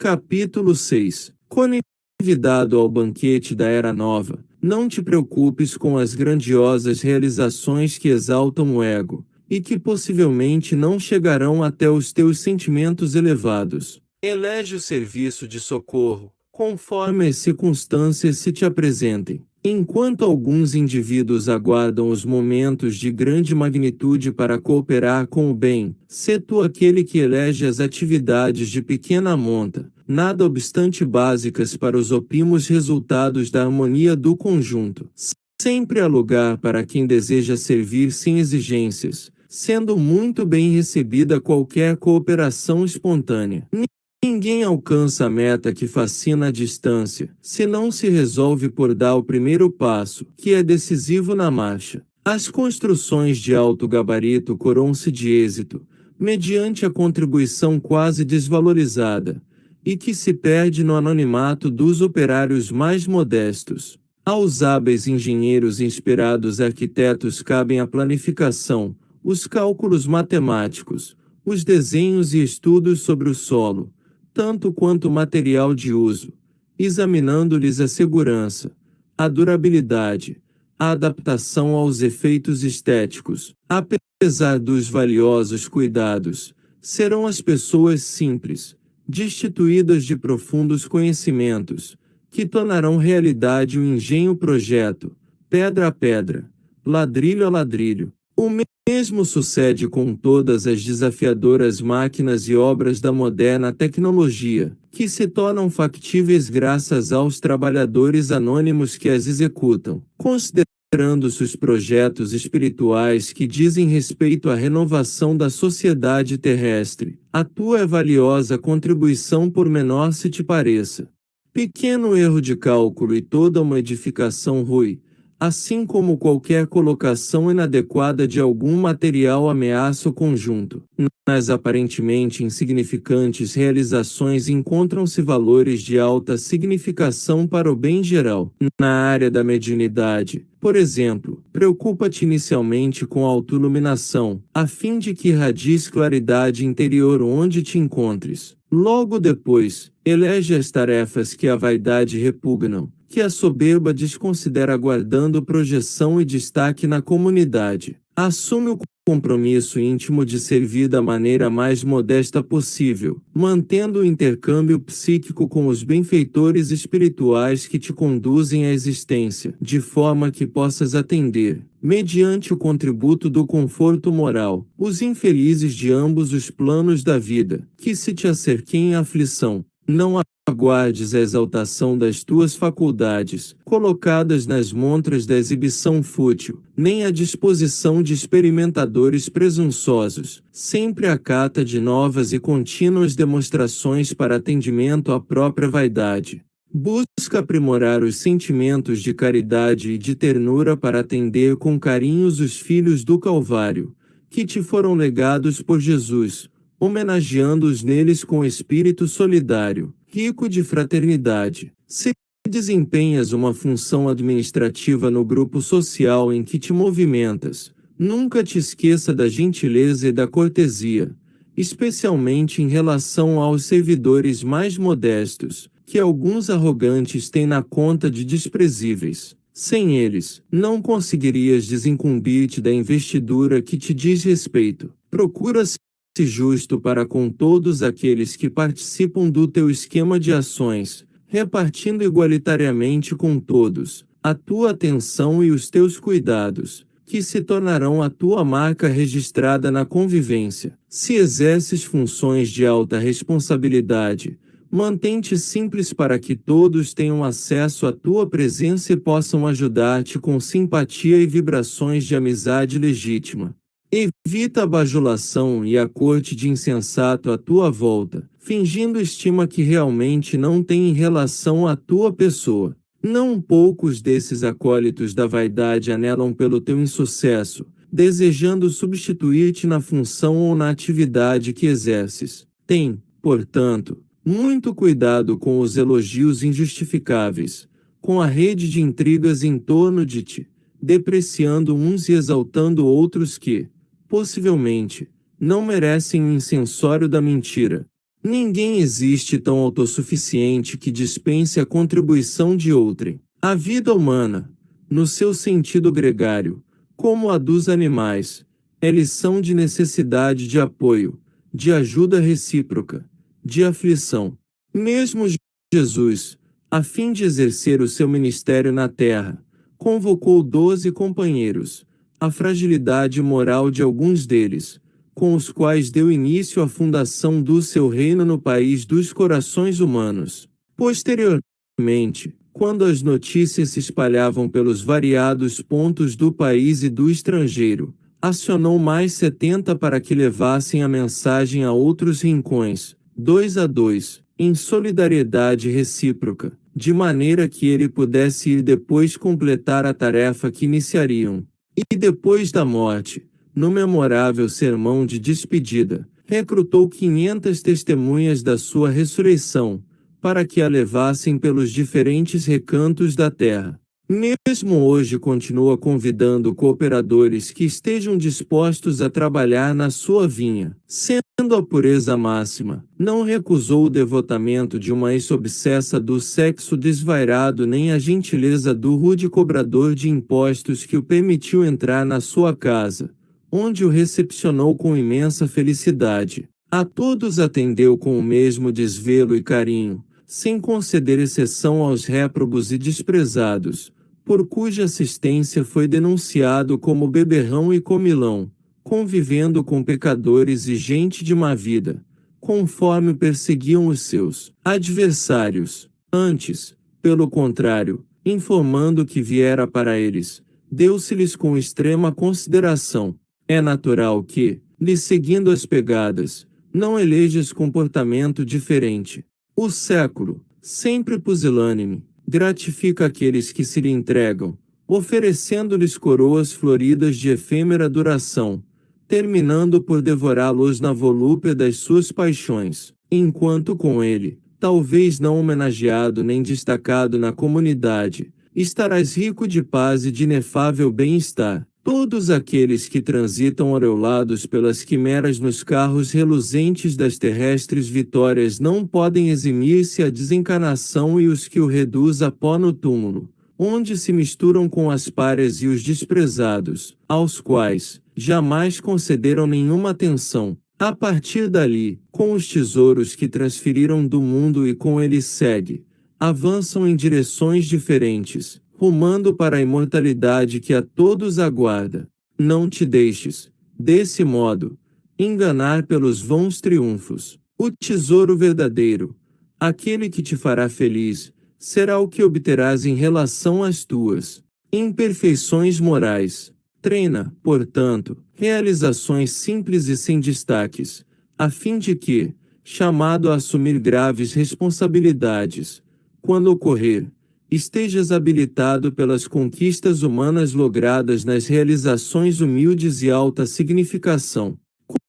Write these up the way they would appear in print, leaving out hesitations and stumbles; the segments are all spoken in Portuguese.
Capítulo 6. Convidado ao banquete da Era Nova, não te preocupes com as grandiosas realizações que exaltam o ego, e que possivelmente não chegarão até os teus sentimentos elevados. Elege o serviço de socorro, conforme as circunstâncias se te apresentem. Enquanto alguns indivíduos aguardam os momentos de grande magnitude para cooperar com o bem, sê tu aquele que elege as atividades de pequena monta, nada obstante básicas para os óptimos resultados da harmonia do conjunto. Sempre há lugar para quem deseja servir sem exigências, sendo muito bem recebida qualquer cooperação espontânea. Ninguém alcança a meta que fascina a distância, se não se resolve por dar o primeiro passo, que é decisivo na marcha. As construções de alto gabarito coroam-se de êxito, mediante a contribuição quase desvalorizada, e que se perde no anonimato dos operários mais modestos. Aos hábeis engenheiros e inspirados arquitetos cabem a planificação, os cálculos matemáticos, os desenhos e estudos sobre o solo, tanto quanto o material de uso, examinando-lhes a segurança, a durabilidade, a adaptação aos efeitos estéticos. Apesar dos valiosos cuidados, serão as pessoas simples, destituídas de profundos conhecimentos, que tornarão realidade o engenho projeto, pedra a pedra, ladrilho a ladrilho. O mesmo sucede com todas as desafiadoras máquinas e obras da moderna tecnologia, que se tornam factíveis graças aos trabalhadores anônimos que as executam. Considerando-se os projetos espirituais que dizem respeito à renovação da sociedade terrestre, a tua é valiosa contribuição por menor se te pareça. Pequeno erro de cálculo e toda uma edificação rui, assim como qualquer colocação inadequada de algum material ameaça o conjunto. Nas aparentemente insignificantes realizações encontram-se valores de alta significação para o bem geral. Na área da mediunidade, por exemplo, preocupa-te inicialmente com a autoiluminação, a fim de que irradies claridade interior onde te encontres. Logo depois, elege as tarefas que a vaidade repugnam, que a soberba desconsidera, guardando projeção e destaque na comunidade. Assume o compromisso íntimo de servir da maneira mais modesta possível, mantendo o intercâmbio psíquico com os benfeitores espirituais que te conduzem à existência, de forma que possas atender, mediante o contributo do conforto moral, os infelizes de ambos os planos da vida, que se te acerquem em aflição. Não aguardes a exaltação das tuas faculdades, colocadas nas montras da exibição fútil, nem a disposição de experimentadores presunçosos. Sempre acata de novas e contínuas demonstrações para atendimento à própria vaidade. Busca aprimorar os sentimentos de caridade e de ternura para atender com carinhos os filhos do Calvário, que te foram legados por Jesus, homenageando-os neles com espírito solidário, rico de fraternidade. Se desempenhas uma função administrativa no grupo social em que te movimentas, nunca te esqueça da gentileza e da cortesia, especialmente em relação aos servidores mais modestos, que alguns arrogantes têm na conta de desprezíveis. Sem eles, não conseguirias desincumbir-te da investidura que te diz respeito. Procura-se justo para com todos aqueles que participam do teu esquema de ações, repartindo igualitariamente com todos a tua atenção e os teus cuidados, que se tornarão a tua marca registrada na convivência. Se exerces funções de alta responsabilidade, mantém-te simples para que todos tenham acesso à tua presença e possam ajudar-te com simpatia e vibrações de amizade legítima. Evita a bajulação e a corte de insensato à tua volta, fingindo estima que realmente não tem em relação à tua pessoa. Não poucos desses acólitos da vaidade anelam pelo teu insucesso, desejando substituir-te na função ou na atividade que exerces. Tem, portanto, muito cuidado com os elogios injustificáveis, com a rede de intrigas em torno de ti, depreciando uns e exaltando outros que, possivelmente, não merecem o incensório da mentira. Ninguém existe tão autossuficiente que dispense a contribuição de outrem. A vida humana, no seu sentido gregário, como a dos animais, é lição de necessidade de apoio, de ajuda recíproca, de aflição. Mesmo Jesus, a fim de exercer o seu ministério na terra, convocou 12 companheiros, a fragilidade moral de alguns deles, com os quais deu início à fundação do seu reino no país dos corações humanos. Posteriormente, quando as notícias se espalhavam pelos variados pontos do país e do estrangeiro, acionou mais 70 para que levassem a mensagem a outros rincões, 2 a 2, em solidariedade recíproca, de maneira que ele pudesse ir depois completar a tarefa que iniciariam. E depois da morte, no memorável sermão de despedida, recrutou 500 testemunhas da sua ressurreição, para que a levassem pelos diferentes recantos da terra. Mesmo hoje continua convidando cooperadores que estejam dispostos a trabalhar na sua vinha. Sendo a pureza máxima, não recusou o devotamento de uma ex-obsessa do sexo desvairado nem a gentileza do rude cobrador de impostos que o permitiu entrar na sua casa, onde o recepcionou com imensa felicidade. A todos atendeu com o mesmo desvelo e carinho, sem conceder exceção aos réprobos e desprezados, por cuja assistência foi denunciado como beberrão e comilão, convivendo com pecadores e gente de má vida, conforme perseguiam os seus adversários. Antes, pelo contrário, informando que viera para eles, deu-se-lhes com extrema consideração. É natural que, lhe seguindo as pegadas, não elejas comportamento diferente. O século, sempre pusilânime, gratifica aqueles que se lhe entregam, oferecendo-lhes coroas floridas de efêmera duração, terminando por devorá-los na volúpia das suas paixões, enquanto com ele, talvez não homenageado nem destacado na comunidade, estarás rico de paz e de inefável bem-estar. Todos aqueles que transitam aureolados pelas quimeras nos carros reluzentes das terrestres vitórias não podem eximir-se à desencarnação, e os que o reduz a pó no túmulo, onde se misturam com as párias e os desprezados, aos quais jamais concederam nenhuma atenção. A partir dali, com os tesouros que transferiram do mundo e com ele segue, avançam em direções diferentes, rumando para a imortalidade que a todos aguarda. Não te deixes, desse modo, enganar pelos vãos triunfos. O tesouro verdadeiro, aquele que te fará feliz, será o que obterás em relação às tuas imperfeições morais. Treina, portanto, realizações simples e sem destaques, a fim de que, chamado a assumir graves responsabilidades, quando ocorrer, estejas habilitado pelas conquistas humanas logradas nas realizações humildes e alta significação.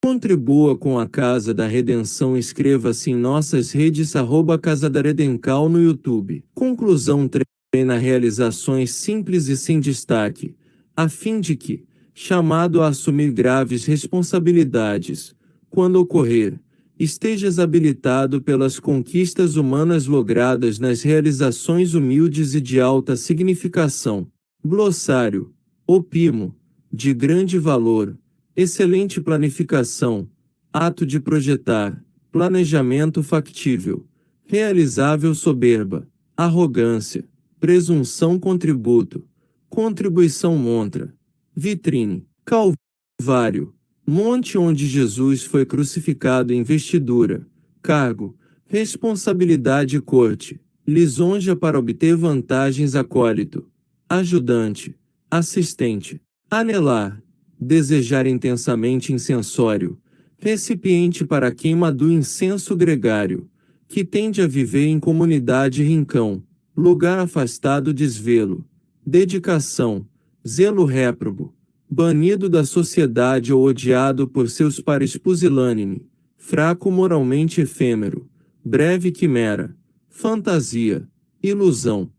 Contribua com a Casa da Redenção. Inscreva-se em nossas redes @Casa da Redencal no YouTube. Conclusão: treina realizações simples e sem destaque, a fim de que, chamado a assumir graves responsabilidades, quando ocorrer, estejas habilitado pelas conquistas humanas logradas nas realizações humildes e de alta significação. Glossário: opimo, de grande valor, excelente planificação, ato de projetar, planejamento factível, realizável soberba, arrogância, presunção contributo, contribuição montra, vitrine, calvário, monte onde Jesus foi crucificado, investidura, cargo, responsabilidade, corte, lisonja para obter vantagens, acólito, ajudante, assistente, anelar, desejar intensamente, incensório, recipiente para a queima do incenso gregário, que tende a viver em comunidade, rincão, lugar afastado, desvelo, dedicação, zelo réprobo, banido da sociedade ou odiado por seus pares, pusilânime, fraco moralmente, efêmero, breve quimera, fantasia, ilusão.